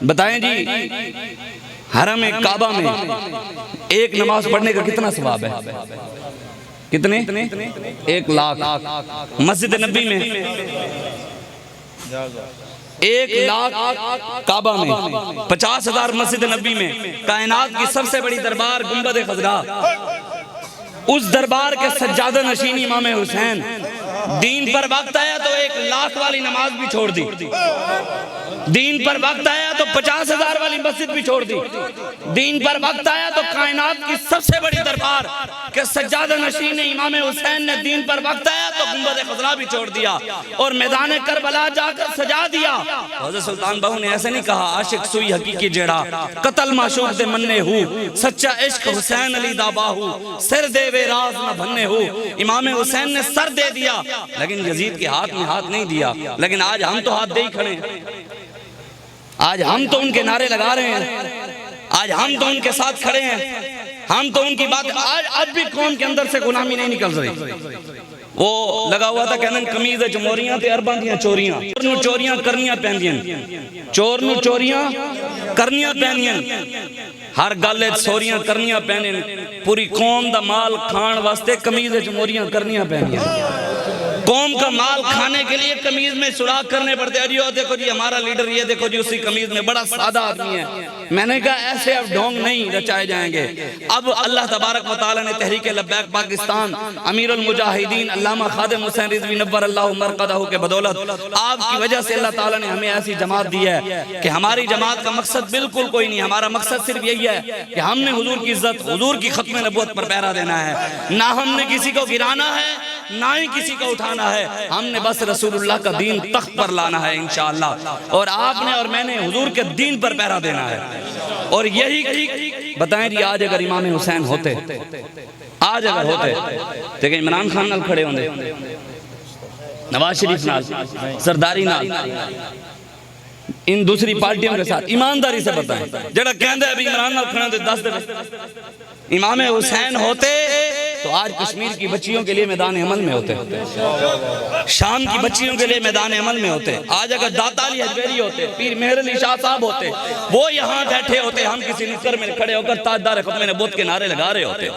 بتائیں جی حرم کعبہ میں ایک نماز پڑھنے کا کتنا ثواب ہے؟ کتنے؟ 1,00,000۔ مسجد نبی میں 1,00,000، کعبہ میں 50,000۔ مسجد نبی میں کائنات کی سب سے بڑی دربار گنبد خضرا، اس دربار کے سجادہ نشین امام حسین دین پر وقت آیا تو 1,00,000 والی نماز بھی چھوڑ دی، دین پر وقت آیا تو 50,000 والی مسجد بھی چھوڑ دی، دین پر وقت آیا تو کائنات کی سب سے بڑی دربار کہ سجادہ نشین امام حسین نے دین پر وقت آیا تو گنبد خضرا بھی چھوڑ دیا اور میدان کربلا جا کر سجا دیا۔ حضرت سلطان بہو نے ایسے نہیں کہا عاشق سوئی حقیقی جیڑا قتل معشوق دے مننے ہو، سچا عشق حسین علی دا باہو، سر دے وے راز نہ بھننے ہو۔ امام حسین نے سر دے دیا لیکن یزید کے ہاتھ میں ہاتھ نہیں دیا، لیکن آج ہم تو ہاتھ دے ہی کھڑے ہیں، آج ہم تو ان کے نعرے لگا رہے ہیں، آج ہم تو ان کے ساتھ کھڑے ہیں، ہم تو ان کی بات، آج بھی قوم کے اندر سے غلامی نہیں نکل رہی۔ وہ لگا ہوا تھا کہنے کمیز جمہوریاں تے ارباں دیاں چوریاں، چور نو چوریاں کرنیاں پہندیاں، چور نو چوریاں کرنیاں پہندیاں، ہر گالے سوریاں کرنیاں پہندیاں، پوری قوم دا مال کھان واسطے کمیز جمہوریاں کرنیاں پہندیاں، قوم کا مال کھانے کے لیے کمیز میں سراخ کرنے پڑتے ہیں۔ یہ دیکھو جی ہمارا لیڈر، یہ دیکھو جی اسی کمیز میں، بڑا سادہ آدمی ہے۔ میں نے کہا ایسے اب ڈھونگ نہیں رچائے جائیں گے۔ اب اللہ تبارک و تعالی نے تحریک لبیک پاکستان امیر المجاہدین علامہ خادم حسین رضوی نور اللہ مرقدہ کے بدولت آپ کی وجہ سے اللہ تعالی نے ہمیں ایسی جماعت دی ہے کہ ہماری جماعت کا مقصد بالکل کوئی نہیں، ہمارا مقصد صرف یہی ہے کہ ہم نے حضور کی عزت، حضور کی ختم نبوت پر پہرا دینا ہے، نہ ہم نے کسی کو گرانا ہے نہ ہی کسی کو اٹھانا ہے، ہم نے بس رسول اللہ کا دین تخت پر لانا ہے انشاءاللہ، اور آپ نے اور میں نے حضور کے دین پر پہرا دینا ہے۔ اور یہی بتائیں جی آج اگر امام حسین ہوتے، آج اگر ہوتے دیکھیں عمران خان نال کھڑے ہوندے، نواز شریف نال، زرداری نال، ان دوسری پارٹیوں کے ساتھ ایمانداری سے بتائیں، جڑا کہندے ابھی عمران نال کھڑے ہوندے 10 دن، امام حسین ہوتے تو آج کشمیر کی بچیوں کے لیے میدان عمل میں ہوتے، شام کی بچیوں کے لیے میدان عمل میں ہوتے، آج اگر داتا علی حجویری ہوتے، پیر مہر علی شاہ صاحب ہوتے، وہ یہاں بیٹھے ہوتے، ہم کسی نکر میں کھڑے ہو کر تاجدار ختم نبوت کے نعرے لگا رہے ہوتے،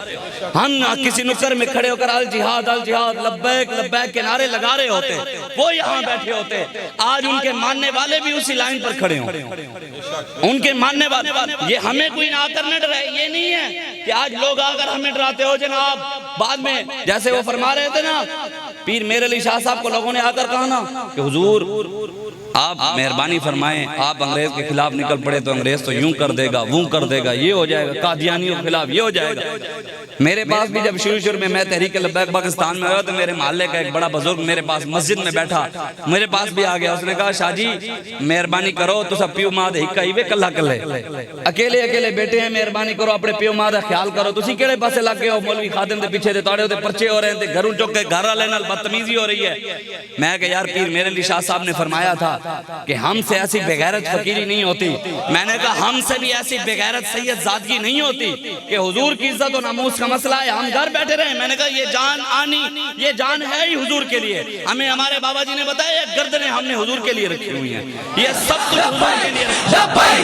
ہم کسی نکر میں کھڑے ہو کر الجہاد الجہاد لبیک لبیک کے نعرے لگا رہے ہوتے، وہ یہاں بیٹھے ہوتے۔ آج ان کے ماننے والے بھی اسی لائن پر کھڑے ہوں، ان کے ماننے والے، یہ ہمیں کوئی نہ کر نہ ڈرائے، یہ نہیں ہے کہ آج لوگ آ کر ہمیں ڈراتے ہو جناب، بعد میں جیسے وہ فرما رہے تھے نا پیر مہر علی شاہ صاحب کو لوگوں نے آ کر کہا نا کہ حضور آپ مہربانی فرمائیں، آپ انگریز کے خلاف نکل پڑے تو انگریز تو یوں کر دے گا وہ کر دے گا، یہ ہو جائے گا، قادیانیوں کے خلاف یہ ہو جائے گا۔ میرے پاس بھی جب شروع میں تحریک لبیک پاکستان میں آیا تو میرے محلے کا ایک بڑا بزرگ میرے پاس مسجد میں بیٹھا، میرے پاس بھی آ گیا، اس نے کہا شاہ جی مہربانی کرو تو سب پیو ماں دے ہکا ہی وے کلا کلے، اکیلے اکیلے بیٹے ہیں، مہربانی کرو اپنے پیو ماں دا خیال کرو، تسی کیڑے پاسے لگ گئے ہو، مولوی خادم دے پیچھے دے توڑے ہوتے پرچے ہو رہے ہیں، گھروں چوک کے گھر والے نال بدتمیزی ہو رہی ہے۔ میں کہ یار پیر مہر علی شاہ صاحب نے فرمایا تھا کہ ہم سے ایسی بغیرت فقیری نہیں ہوتی، میں نے کہا ہم سے بھی ایسی بغیرت سید زادگی نہیں ہوتی کہ حضور کی عزت و ناموس کا مسئلہ ہے ہم گھر بیٹھے رہے۔ میں نے کہا یہ جان آنی، یہ جان ہے ہی حضور کے لیے، ہمیں ہمارے بابا جی نے بتایا یہ گردنیں ہم نے حضور کے لیے رکھی ہوئی ہیں، یہ سب کچھ حضور کے لیے رکھی ہوئی ہیں۔